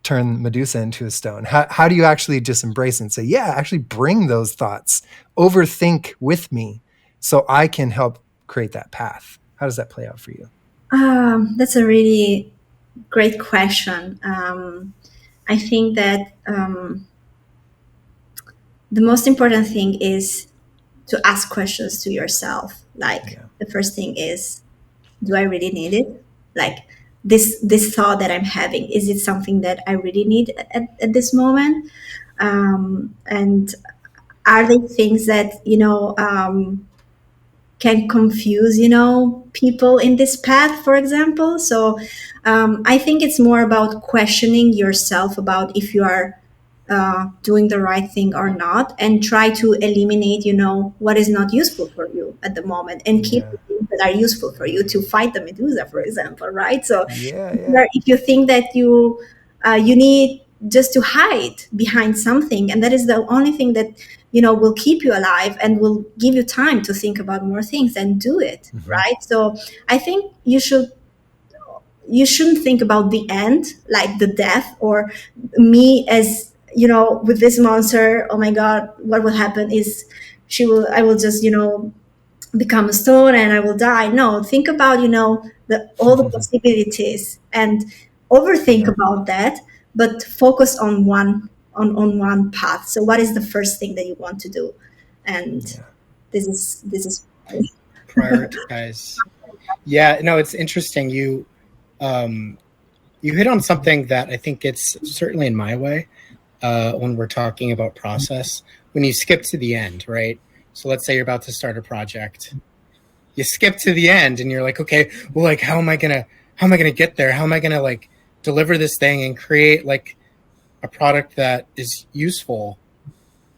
turn Medusa into a stone. How do you actually just embrace it and say, yeah, actually bring those thoughts, overthink with me so I can help create that path? How does that play out for you? That's a really great question. I think that the most important thing is to ask questions to yourself. Like, Yeah. the first thing is, do I really need it? Like, this thought that I'm having, is it something that I really need at this moment? And are they things that can confuse people in this path, for example? So I think it's more about questioning yourself about if you are doing the right thing or not, and try to eliminate what is not useful for you at the moment, and keep Yeah. the things that are useful for you to fight the Medusa, for example, right? So Yeah. if Yeah. you think that you need just to hide behind something, and that is the only thing that will keep you alive and will give you time to think about more things and do it, right? So I think you shouldn't think about the end, like the death, or me as with this monster, oh my god, what will happen is I will just become a stone and I will die. No, think about all the possibilities and overthink about that, but focus on one path. So what is the first thing that you want to do? And this is Prioritize. Yeah, no, it's interesting. You hit on something that I think it's certainly in my way when we're talking about process. When you skip to the end, right? So let's say you're about to start a project. You skip to the end and you're like, okay, well, like, how am I gonna get there? How am I gonna like deliver this thing and create like a product that is useful?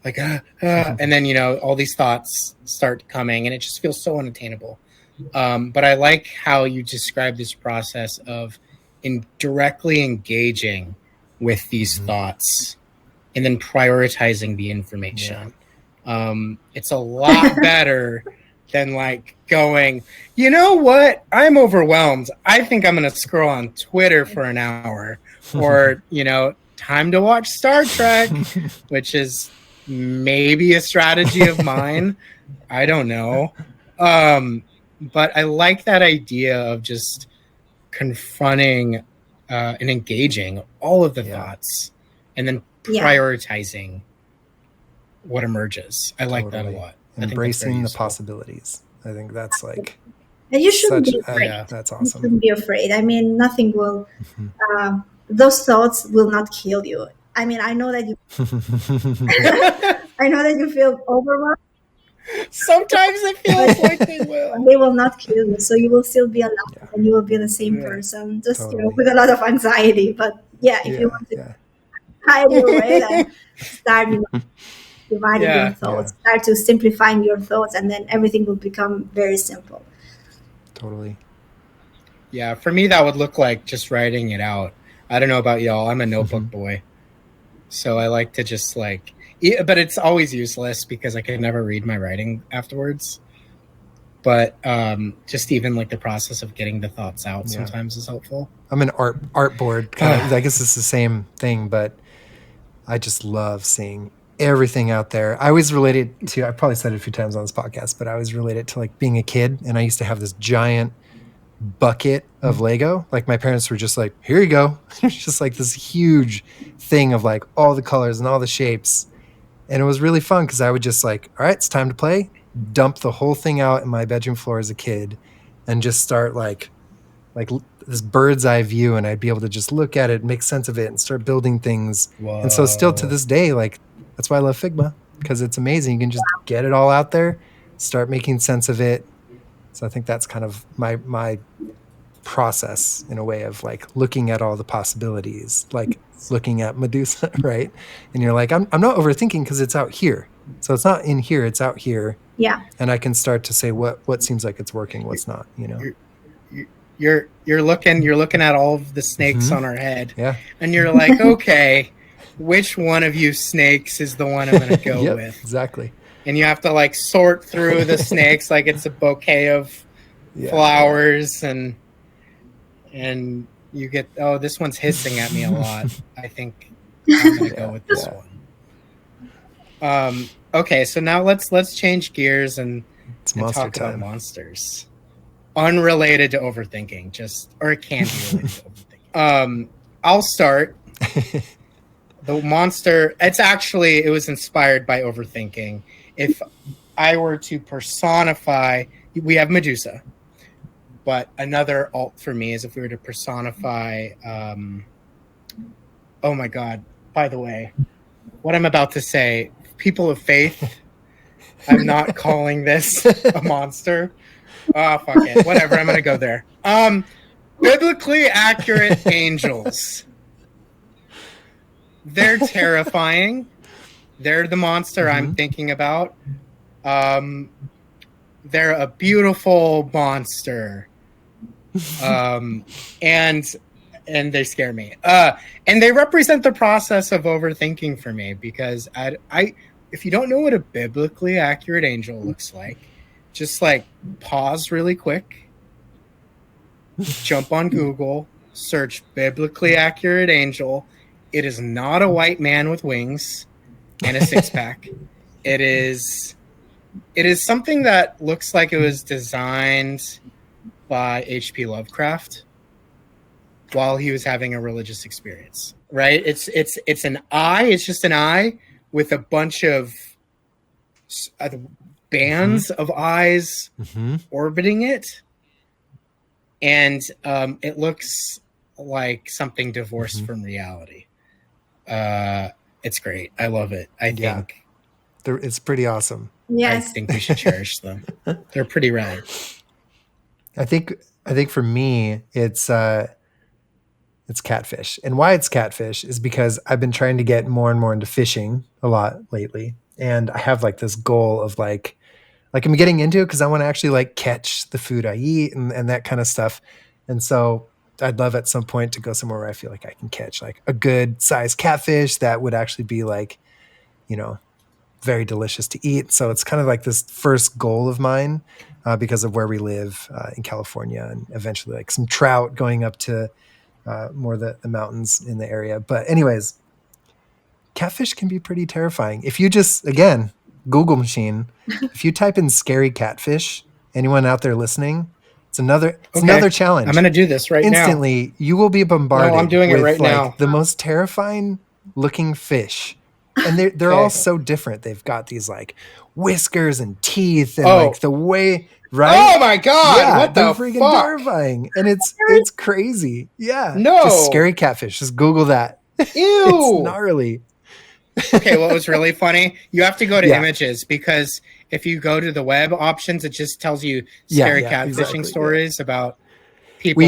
Like, and then all these thoughts start coming, and it just feels so unattainable. But I like how you describe this process of directly engaging with these thoughts and then prioritizing the information. It's a lot better than like going, you know what? I'm overwhelmed. I think I'm going to scroll on Twitter for an hour, or, time to watch Star Trek, which is maybe a strategy of mine. I don't know. But I like that idea of just confronting and engaging all of the thoughts and then prioritizing what emerges. I like that a lot. Embracing the possibilities. I think that's like, and you shouldn't be afraid. That's You awesome. shouldn't be afraid. I mean, nothing will those thoughts will not kill you. I mean, I know that you I know that you feel overwhelmed. Sometimes it feels like they will. They will not kill you, so you will still be alive and you will be the same person, just with a lot of anxiety. But if you want to hide your way, then start dividing your thoughts, start to simplifying your thoughts, and then everything will become very simple. Totally. Yeah, for me that would look like just writing it out. I don't know about y'all. I'm a notebook boy, so I like to just like. But it's always useless because I could never read my writing afterwards. But just even like the process of getting the thoughts out sometimes is helpful. I'm an art board kind of. I guess it's the same thing, but I just love seeing everything out there. I always related to, I probably said it a few times on this podcast, but I always related to like being a kid, and I used to have this giant bucket of Lego. Like my parents were just like, here you go. It's just like this huge thing of like all the colors and all the shapes. And it was really fun because I would just like, all right, it's time to play. Dump the whole thing out in my bedroom floor as a kid and just start like this bird's eye view, and I'd be able to just look at it, make sense of it, and start building things. Whoa. And so still to this day, like that's why I love Figma, because it's amazing. You can just get it all out there, start making sense of it. So I think that's kind of my process in a way of like looking at all the possibilities, like looking at Medusa, right? And you're like, I'm not overthinking because it's out here. So it's not in here, it's out here. Yeah. And I can start to say what seems like it's working, what's not, You're looking at all of the snakes on our head. Yeah. And you're like, okay, which one of you snakes is the one I'm going to go with? Exactly. And you have to like sort through the snakes like it's a bouquet of flowers and you get, this one's hissing at me a lot. I think I'm going to go with this one. Okay, so now let's change gears and talk about monsters. Unrelated to overthinking, or it can be related to overthinking. I'll start. The monster, it was inspired by overthinking. If I were to personify, we have Medusa, but another alt for me is if we were to personify, oh my God, by the way, what I'm about to say, people of faith, I'm not calling this a monster. Oh, fuck it. Whatever, I'm going to go there. Biblically accurate angels. They're terrifying. They're the monster I'm thinking about. They're a beautiful monster. And and they scare me. And they represent the process of overthinking for me because if you don't know what a biblically accurate angel looks like, just like pause really quick, jump on Google, search biblically accurate angel. It is not a white man with wings and a six pack. It is something that looks like it was designed by H.P. Lovecraft while he was having a religious experience. Right? It's an eye. It's just an eye with a bunch of bands of eyes orbiting it, and it looks like something divorced from reality. It's great. I love it. I think it's pretty awesome. Yes. I think we should cherish them. They're pretty rad. I think for me, it's catfish. And why it's catfish is because I've been trying to get more and more into fishing a lot lately. And I have like this goal of like I'm getting into it because I want to actually like catch the food I eat and that kind of stuff. And so I'd love at some point to go somewhere where I feel like I can catch like a good sized catfish that would actually be like, very delicious to eat. So it's kind of like this first goal of mine because of where we live in California, and eventually like some trout going up to more the mountains in the area. But anyways, catfish can be pretty terrifying. If you just, again, Google machine, if you type in scary catfish, anyone out there listening, it's another challenge. I'm going to do this right Instantly, now. You will be bombarded I'm doing with it right now. The most terrifying looking fish. And they're all so different. They've got these like whiskers and teeth and like the way, right? Oh my God. Yeah, what they're the freaking fuck? terrifying. And it's crazy. Yeah. No. Just scary catfish. Just Google that. Ew. It's gnarly. Okay, what was really funny? You have to go to images, because if you go to the web options, it just tells you scary catfishing stories about people.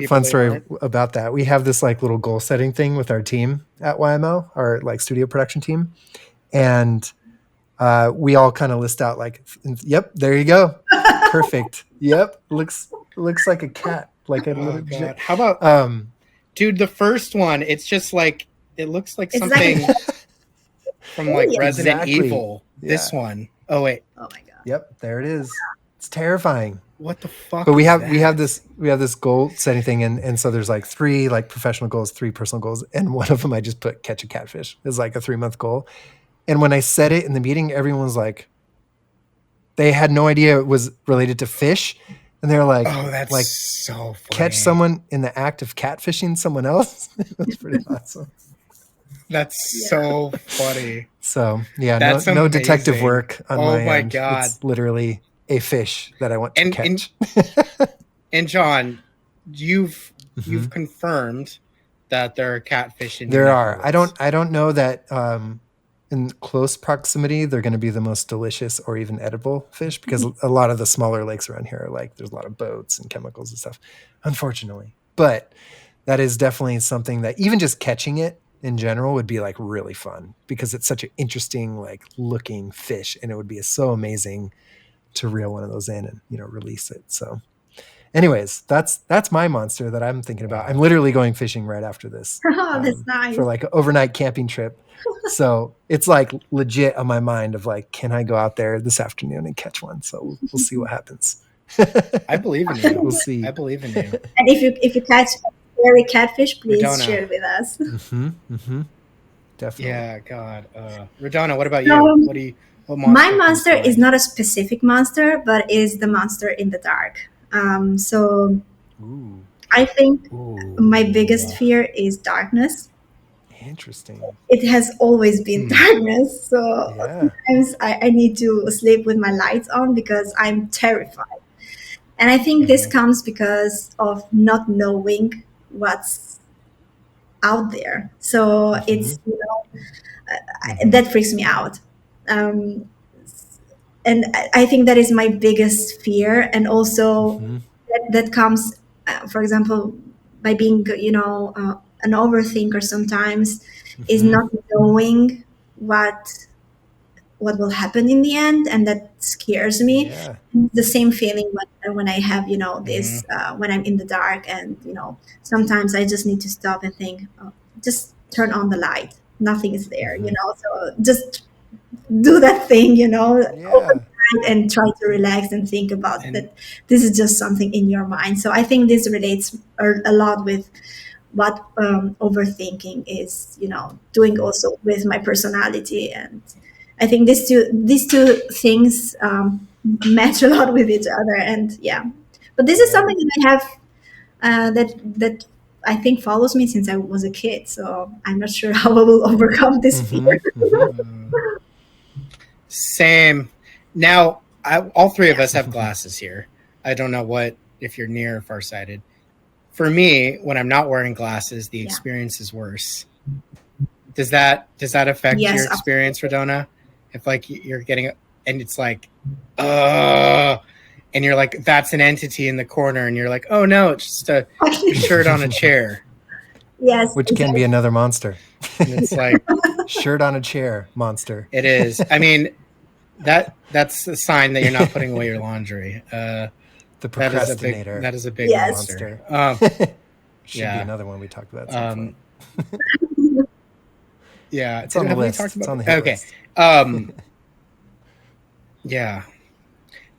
Fun story about that. We have this like little goal setting thing with our team at YMO, our like studio production team, and we all kind of list out like, yep, there you go, perfect. Yep, looks like a cat, like a little. God. How about dude? The first one, it's just like it looks like something from like Resident Evil. This one. Oh wait. Oh my God. Yep, there it is. It's terrifying. What the fuck? But we have this goal setting thing, and so there's like 3 like professional goals, 3 personal goals, and one of them I just put catch a catfish. It's like a 3-month goal. And when I said it in the meeting, everyone was like, they had no idea it was related to fish, and they're like, "Oh, that's like so funny." Catch someone in the act of catfishing someone else. That's pretty awesome. That's so funny. So yeah, no detective work on my end. Oh my God! It's literally a fish that I want to catch. And Jon, you've confirmed that there are catfish in there are. I don't know that in close proximity they're going to be the most delicious or even edible fish, because a lot of the smaller lakes around here are like there's a lot of boats and chemicals and stuff, unfortunately. But that is definitely something that even just catching it in general would be like really fun, because it's such an interesting like looking fish, and it would be so amazing to reel one of those in and release it. So anyways, that's my monster that I'm thinking about. I'm literally going fishing right after this. That's nice. For like an overnight camping trip. So it's like legit on my mind of like, can I go out there this afternoon and catch one? So we'll see what happens. I believe in you. We'll see. I believe in you. And if you catch a scary catfish, please Redona. share it with us. Definitely. Yeah, God. Redona, what about you? What monster? My monster is not a specific monster, but is the monster in the dark. So I think my biggest fear is darkness. Interesting. It has always been darkness. So sometimes I need to sleep with my lights on because I'm terrified. And I think this comes because of not knowing what's out there. So it's, that freaks me out. And I think that is my biggest fear. And also that comes, for example, by being, an overthinker sometimes, is not knowing what what will happen in the end, and that scares me. Yeah. The same feeling when I have, Mm-hmm. this, when I'm in the dark, and sometimes I just need to stop and think, oh, just turn on the light, nothing is there, so just do that thing, Yeah. overnight, and try to relax and think about And that this is just something in your mind. So I think this relates a lot with what overthinking is, doing also with my personality. And I think these two things match a lot with each other. And yeah, but this is Yeah. something that I have, that I think follows me since I was a kid. So I'm not sure how I will overcome this Mm-hmm. fear. Mm-hmm. same. Now, all three of us have glasses here. I don't know what if you're near or farsighted. For me, when I'm not wearing glasses, the Yeah. experience is worse. Does that affect your Yes, experience, absolutely. Redona? If like you're getting and it's like, uh, and you're like, that's an entity in the corner, and you're like, oh no, it's just a shirt on a chair, Yes, Which can be exactly. another monster. and it's like, Shirt on a chair, monster. it is. I mean, that's a sign that you're not putting away your laundry. The That is a big procrastinator that is a big Yes. monster. monster. Should be Yeah. another one we talked about at some point. Yeah. It's on the Have we talked list. It's about on the it? hit Okay. list. Yeah.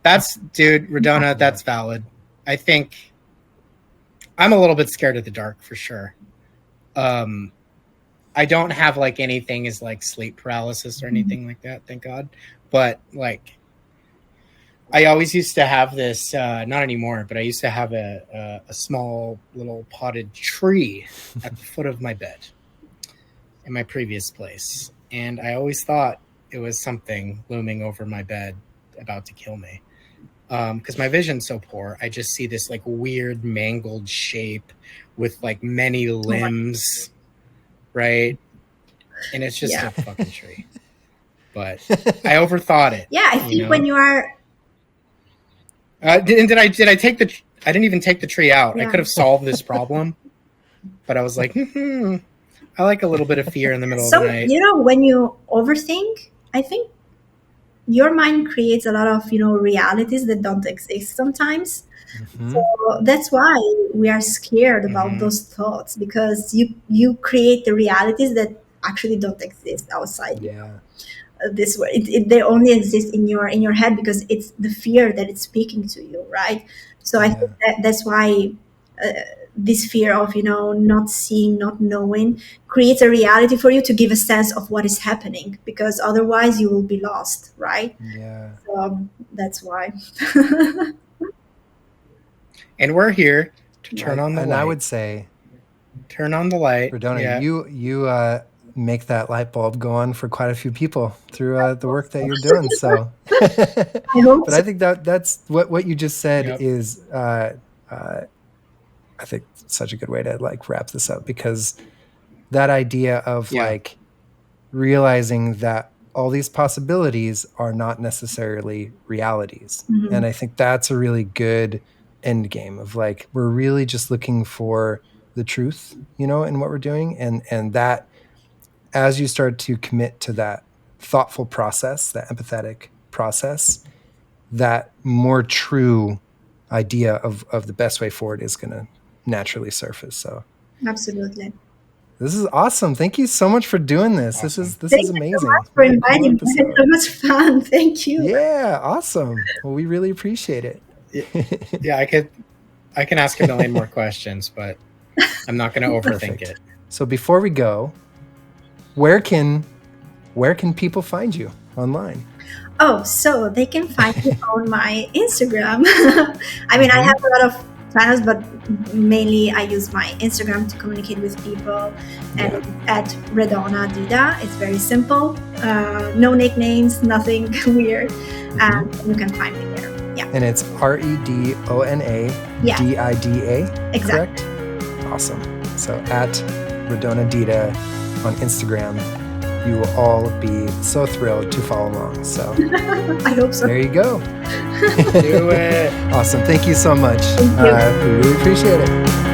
That's dude, Redona, that's valid. I think I'm a little bit scared of the dark for sure. I don't have like anything as like sleep paralysis or anything like that, thank God. But like I always used to have this, not anymore, but I used to have a small little potted tree at the foot of my bed in my previous place. And I always thought it was something looming over my bed about to kill me. Because my vision's so poor, I just see this like weird mangled shape with like many Oh my, limbs, right? And it's just yeah. a fucking tree. But I overthought it, Yeah, I you think when know. you are, Did I take the? I didn't even take the tree out. I yeah. could have solved this problem, but I was like, I like a little bit of fear in the middle of the Some, night. when you overthink, I think your mind creates a lot of, realities that don't exist sometimes. Mm-hmm. So that's why we are scared about Mm-hmm. those thoughts, because you create the realities that actually don't exist outside, Yeah. this way. They only exist in your head, because it's the fear that it's speaking to you, right? So I think Yeah. that's why, uh, this fear of, not seeing, not knowing, creates a reality for you to give a sense of what is happening, because otherwise you will be lost, right? Yeah. So that's why. And we're here to turn on the And I light. would say, Turn on the light. Redona, Yeah. you make that light bulb go on for quite a few people through the work that you're doing. So, I hope but so. I think that's what you just said Yep. is, I think, such a good way to like wrap this up, because that idea of Yeah. like realizing that all these possibilities are not necessarily realities. Mhm. And I think that's a really good end game of like, we're really just looking for the truth, in what we're doing. And that, as you start to commit to that thoughtful process, that empathetic process, that more true idea of the best way forward is going to naturally surface. So Absolutely. this is awesome. Thank you so much for doing this. This Awesome. is this Thank is you so amazing. much for Really cool inviting me. I had so episode. much fun. Thank you. Yeah, awesome. Well, we really appreciate it. Yeah. I can ask a million more questions, but I'm not going to overthink Perfect. it. So before we go, where can people find you online? Oh, so they can find me on my Instagram. I mean, I Mhm. have a lot of channels, but mainly I use my Instagram to communicate with people. And Yeah. at Redona Dida, it's very simple. No nicknames, nothing weird. And you can find me there. Yeah, And it's REDONA yeah, DIDA, exactly. correct? Awesome. So at Redona Dida on Instagram, you will all be so thrilled to follow along. So I hope so. there you go. Do it. Awesome. Thank you so much. Thank you. We really appreciate it.